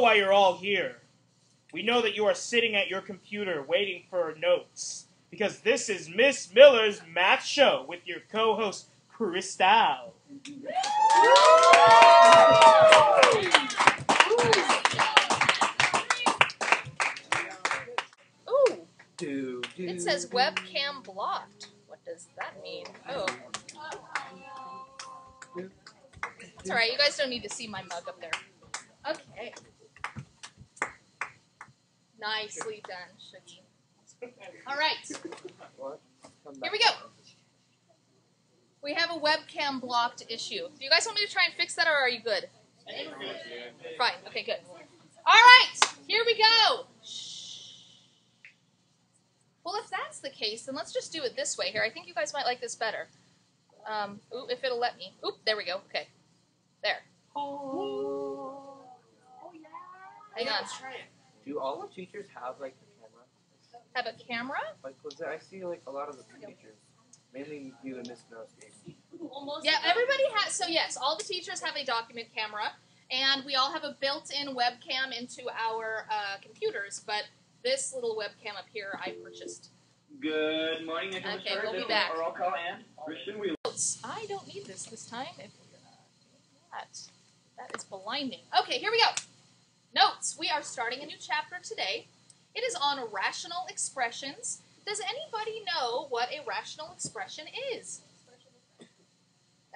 Why you're all here. We know that you are sitting at your computer waiting for notes, because this is Miss Miller's math show with your co-host, Crystal. Ooh, it says webcam blocked. What does that mean? Oh. It's alright, you guys don't need to see my mug up there. Okay. Nicely done, Shuggy. Alright. Here we go. We have a webcam blocked issue. Do you guys want me to try and fix that, or are you good? Fine. Okay, good. Alright, here we go. Well, if that's the case, then let's just do it this way here. I think you guys might like this better. Ooh, if it'll let me. Oop, there we go. Okay. There. Oh, yeah. Hang on. Do all the teachers have, like, a camera? Have a camera? Like, I see, like, a lot of the teachers. Mainly you and Miss Miller's case. Yeah, everybody has. So, yes, all the teachers have a document camera, and we all have a built-in webcam into our computers, but this little webcam up here I purchased. Good morning, okay, we'll be back. Roll call and Christian Wheel. I don't need this time. If we're not doing that is blinding. Okay, here we go. Notes. We are starting a new chapter today. It is on rational expressions. Does anybody know what a rational expression is?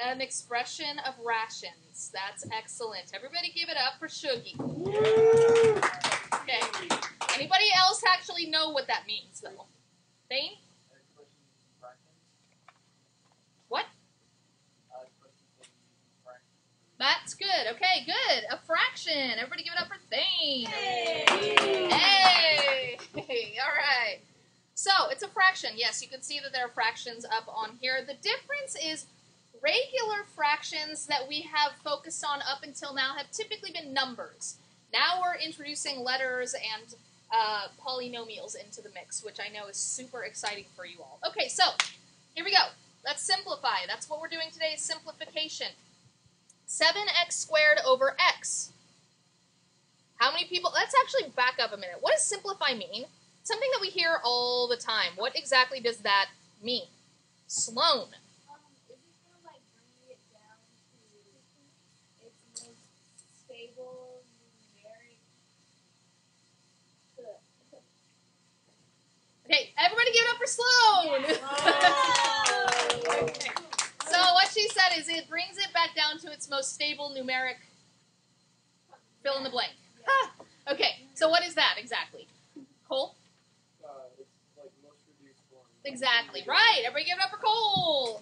An expression of rations. That's excellent. Everybody give it up for Shuggy. Okay. Anybody else actually know what that means, though? Thane? What? That's good. Okay, good. A fraction. Everybody give it up for Thane. Hey! Hey! All right. So, it's a fraction. Yes, you can see that there are fractions up on here. The difference is regular fractions that we have focused on up until now have typically been numbers. Now we're introducing letters and polynomials into the mix, which I know is super exciting for you all. Okay, so here we go. Let's simplify. That's what we're doing today is simplification. 7x squared over x. How many people... Let's actually back up a minute. What does simplify mean? Something that we hear all the time. What exactly does that mean? Sloan. Is it going to, like, bring it down to its most stable numeric? Okay, everybody give it up for Sloan! Okay. So what she said is it brings it back down to its most stable numeric fill in the blank. Huh. Okay, so what is that exactly? Cole? It's like most reduced form. Exactly, right. Everybody give it up for Cole.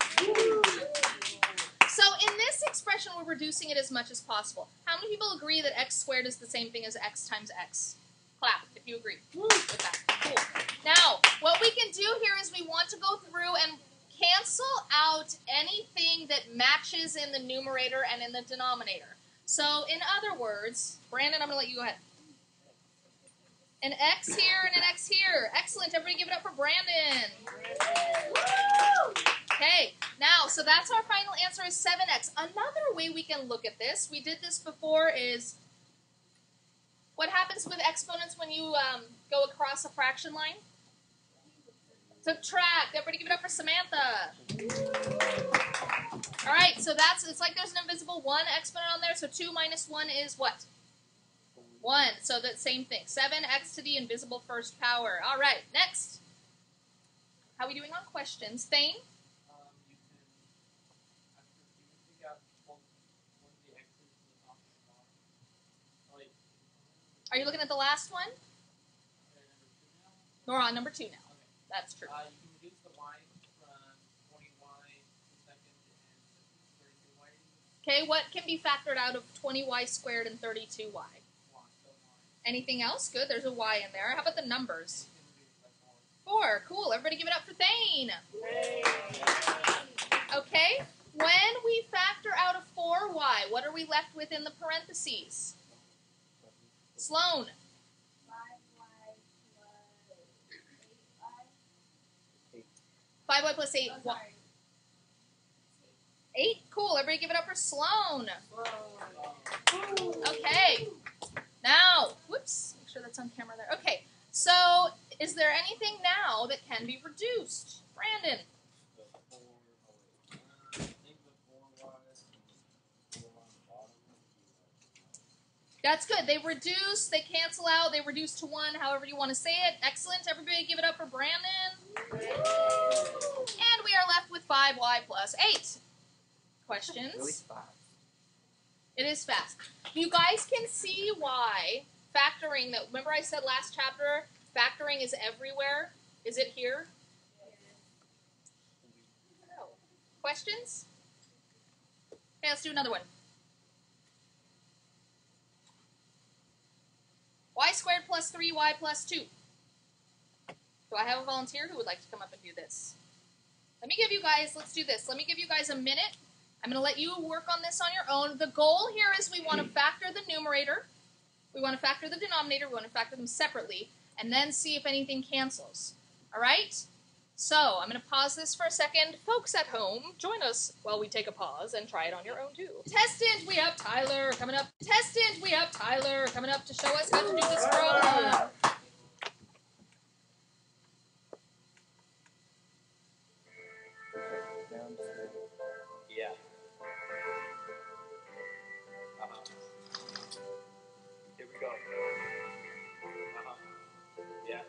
So in this expression, we're reducing it as much as possible. How many people agree that x squared is the same thing as x times x? Clap if you agree with that. Cool. Now, what we can do here is we want to go through and cancel out anything that matches in the numerator and in the denominator. So, in other words, Brandon, I'm going to let you go ahead. An x here and an x here. Excellent. Everybody give it up for Brandon. Okay. Now, so that's our final answer is 7x. Another way we can look at this, we did this before, is what happens with exponents when you go across a fraction line? Subtract. Everybody give it up for Samantha. All right, so it's like there's an invisible 1 exponent on there, so 2 minus 1 is what? 1. So that same thing. 7x to the invisible first power. All right, next. How are we doing on questions? Thane? Are you looking at the last one? We're on number 2 now. That's true. You can reduce the y from 20y to second and 32y. Okay, what can be factored out of 20y squared and 32y? Anything else? Good, there's a y in there. How about the numbers? 4. Cool. Everybody give it up for Thane. Okay, when we factor out a 4y, what are we left with in the parentheses? Sloan. 5y plus 8. 8? Cool. Everybody give it up for Sloan. Okay. Now, is there anything now that can be reduced? Brandon. That's good. They reduce, they cancel out, they reduce to 1, however you want to say it. Excellent. Everybody give it up for Brandon. And we are left with 5y plus 8. Questions? Really fast. It is fast. You guys can see why factoring, that remember I said last chapter, factoring is everywhere. Is it here? No. Questions? Okay, let's do another one. Y squared plus 3y plus 2. Do I have a volunteer who would like to come up and do this? Let me give you guys, let's do this. Let me give you guys a minute. I'm going to let you work on this on your own. The goal here is we want to factor the numerator. We want to factor the denominator. We want to factor them separately. And then see if anything cancels. All right? So I'm going to pause this for a second. Folks at home, join us while we take a pause and try it on your own too. Contestant, we have Tyler coming up. Contestant, we have Tyler coming up to show us how to do this problem. Yeah. Here we go. Yeah.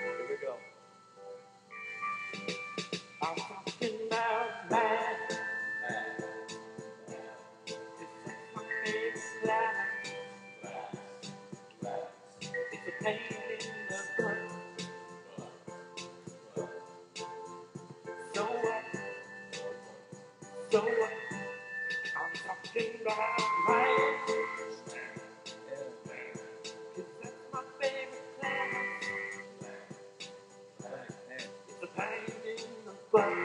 Here we go. I'm talking about math. It's my favorite class. It's a pain in the butt. So what? So what? I'm talking about math. 'Cause that's my favorite class. It's a pain in the butt.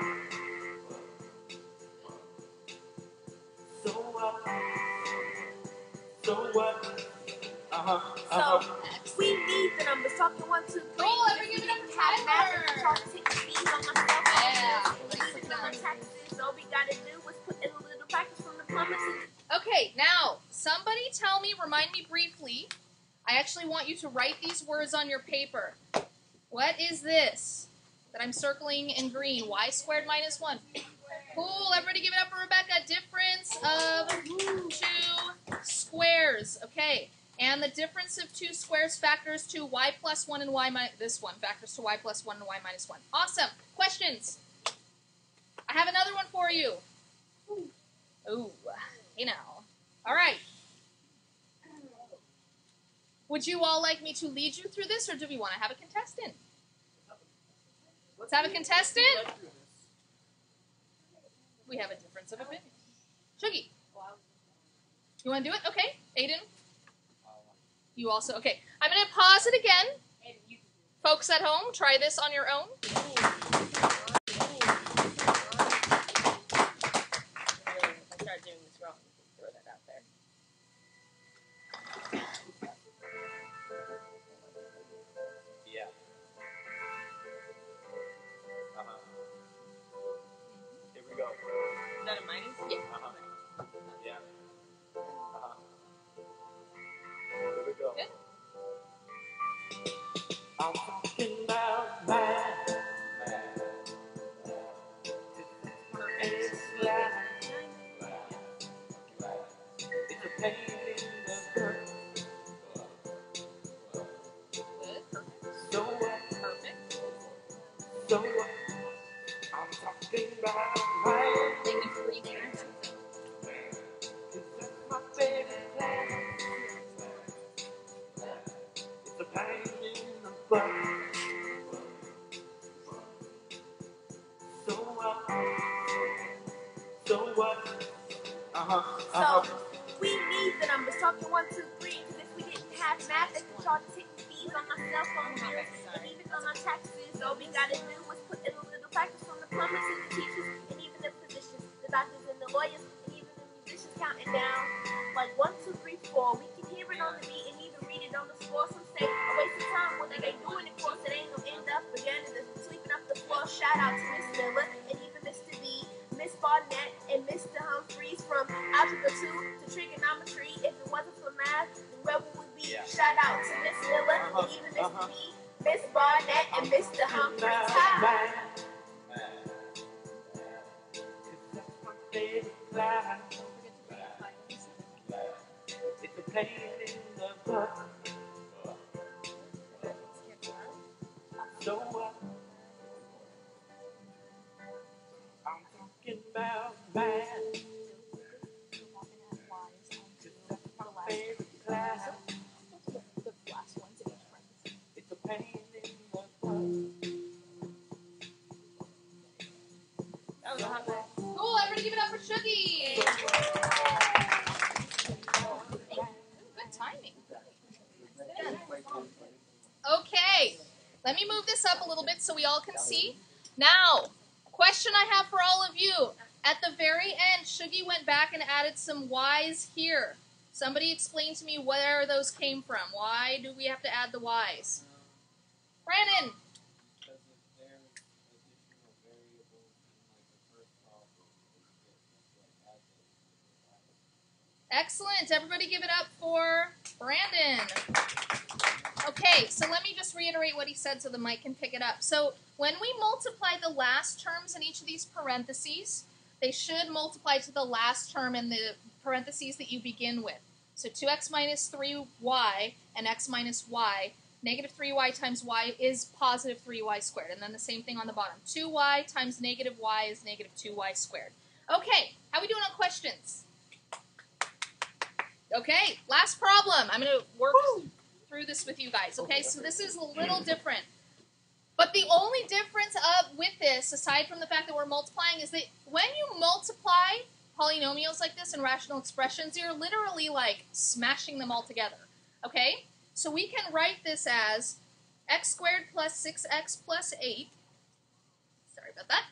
So what? So what? So, we need the numbers. Talking 1, 2, 3. Cool, everybody give it up for Tyler. Yeah. All we gotta do was put in a little practice from the comments. Okay, now, somebody tell me, remind me briefly. I actually want you to write these words on your paper. What is this that I'm circling in green? Y squared minus 1. Cool, everybody give it up for Rebecca. Difference of 2 squares. Okay, and the difference of 2 squares factors to y plus 1 and y minus, this one factors to y plus 1 and y minus 1. Awesome. Questions? I have another one for you. Ooh, hey now. All right. Would you all like me to lead you through this, or do we want to have a contestant? Let's have a contestant. We have a difference of opinion. Shuggy. You want to do it? Okay. Aiden? You also? Okay. I'm going to pause it again. Folks at home, try this on your own. Yeah. Here we go. Is that a minus? Yeah. Yeah. Here we go. Good. I'm talking about math. It's life. It's a pain in the butt. Good. So what? Perfect. So what? I'm talking about math. Thank you for reading. It's my favorite class. It's a pain in the butt. So what? So what? So, we need the numbers. Talking 1, 2, 3. Because if we didn't have math, they could charge ticket fees on my cell phone bills and even on our taxes. All we gotta do was put in a little practice from the plumbers and the teachers and even the physicians, the doctors and the lawyers, and even the musicians counting down. Like 1, 2, 3, 4. We can hear it on the beat and even read it on the score. Some say a waste of time. What are they doing? Of course, it ain't gonna end up again. And they're sweeping up the floor. Shout out to Miss Miller and even Mr. B, Miss Barnett, and Mr. Humphreys from Algebra 2 to trigonometry. If it it wasn't for math, the rebel would be. Shout out to Miss Miller, and even Mr. B, Miss Barnett, and Mr. Humphries. Hi. It's a pain in the butt. So what? I'm talking about math. That's my favorite class. It's a pain in the butt. That was a hot one. Cool, everybody give it up for Shuggy. Good timing. Okay, let me move this up a little bit so we all can see. Now, question I have for all of you. At the very end, Shuggy went back and added some y's here. Somebody explain to me where those came from. Why do we have to add the y's? Brandon. Because if there's additional variables in like the first problem, Excellent. Everybody give it up for Brandon. Okay, so let me just reiterate what he said so the mic can pick it up. So when we multiply the last terms in each of these parentheses, they should multiply to the last term in the parentheses that you begin with. So 2x minus 3y and x minus y, negative 3y times y is positive 3y squared. And then the same thing on the bottom. 2y times negative y is negative 2y squared. Okay, how are we doing on questions? Okay, last problem. I'm going to work through this with you guys. Okay, so this is a little different. But the only difference with this, aside from the fact that we're multiplying, is that when you multiply polynomials like this in rational expressions, you're literally like smashing them all together. Okay, so we can write this as x squared plus 6x plus 8, sorry about that,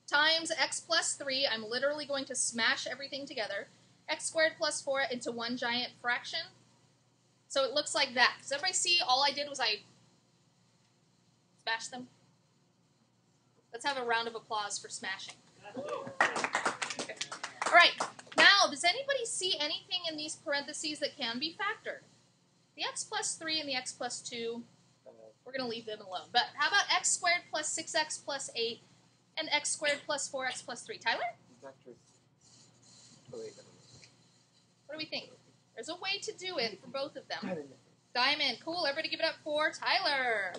times x plus 3. I'm literally going to smash everything together. X squared plus 4 into one giant fraction. So it looks like that. Does everybody see all I did was I smashed them? Let's have a round of applause for smashing. Okay. All right. Now, does anybody see anything in these parentheses that can be factored? The x plus 3 and the x plus 2, we're going to leave them alone. But how about x squared plus 6x plus 8 and x squared plus 4x plus 3? Tyler? What do we think? There's a way to do it for both of them. Diamond. Cool. Everybody give it up for Tyler.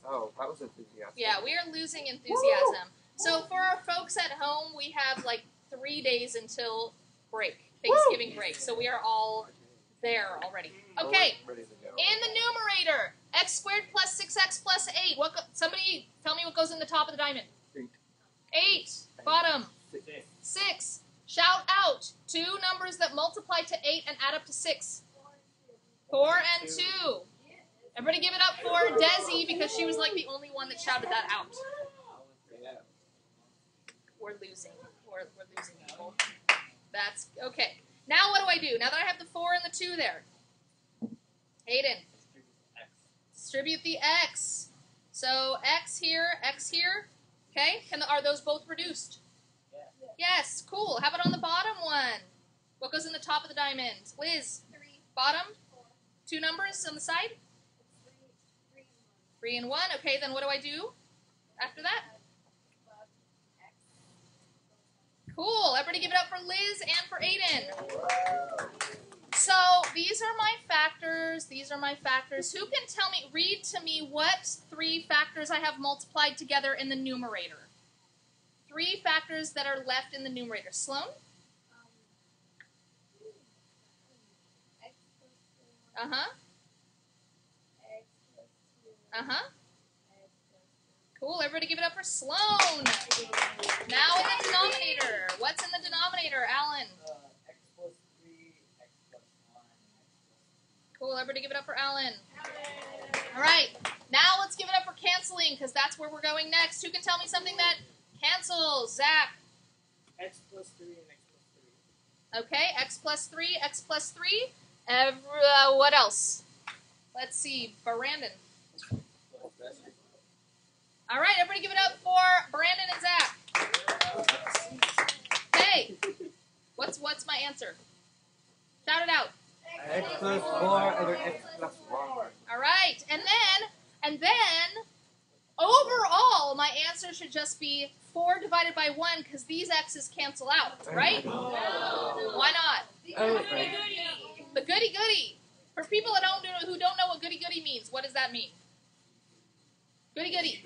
Oh, that was enthusiastic. Yeah, we are losing enthusiasm. So for our folks at home, we have like 3 days until break, Thanksgiving break. So we are all there already. Okay. Ready to go. In the numerator, x squared plus 6x plus 8. Somebody tell me what goes in the top of the diamond. 8. Bottom. 6. Shout out 2 numbers that multiply to 8 and add up to 6. 4 and 2. Everybody give it up for Desi because she was like the only one that shouted that out. We're losing. We're losing people. That's okay. Now what do I do? Now that I have the 4 and the 2 there. Hayden. Distribute the x. So x here. Okay? Are those both reduced? Yes, cool. How about on the bottom one? What goes in the top of the diamond? Liz? 3. Bottom? 2 numbers on the side? 3 and 1. Okay, then what do I do after that? Cool. Everybody give it up for Liz and for Aiden. So these are my factors. These are my factors. Who can tell me, read to me what 3 factors I have multiplied together in the numerator? 3 factors that are left in the numerator. Sloan? Uh-huh. Uh-huh. Cool. Everybody give it up for Sloan. Now in the denominator. What's in the denominator, Alan? X plus 3, X plus 1, Cool. Everybody give it up for Alan. All right. Now let's give it up for canceling because that's where we're going next. Who can tell me something that cancels? Zach. X plus 3 and X plus 3. Okay. X plus 3, X plus 3. What else? Let's see. Brandon. All right, everybody give it up for Brandon and Zach. Hey, what's my answer? Shout it out. X plus 4 over X plus 1. All right. And then, overall, my answer should just be 4 divided by 1 because these x's cancel out, right? No. Why not? The goody-goody. For people who don't know what goody-goody means, what does that mean? Goody-goody.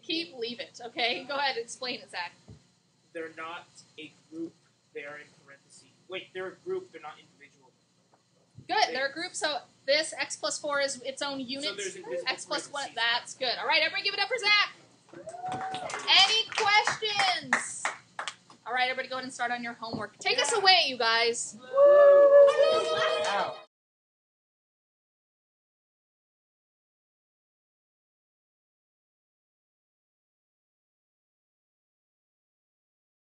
Keep, leave it. Okay, go ahead and explain it, Zach. They're not a group. They are in parentheses. Wait, they're a group. They're not individual. Good. They're a group, so this x plus 4 is its own unit. So there's invisible X plus 1. parentheses. That's good. All right, everybody give it up for Zach. Any questions? All right, everybody go ahead and start on your homework. Take us away, you guys. Ow.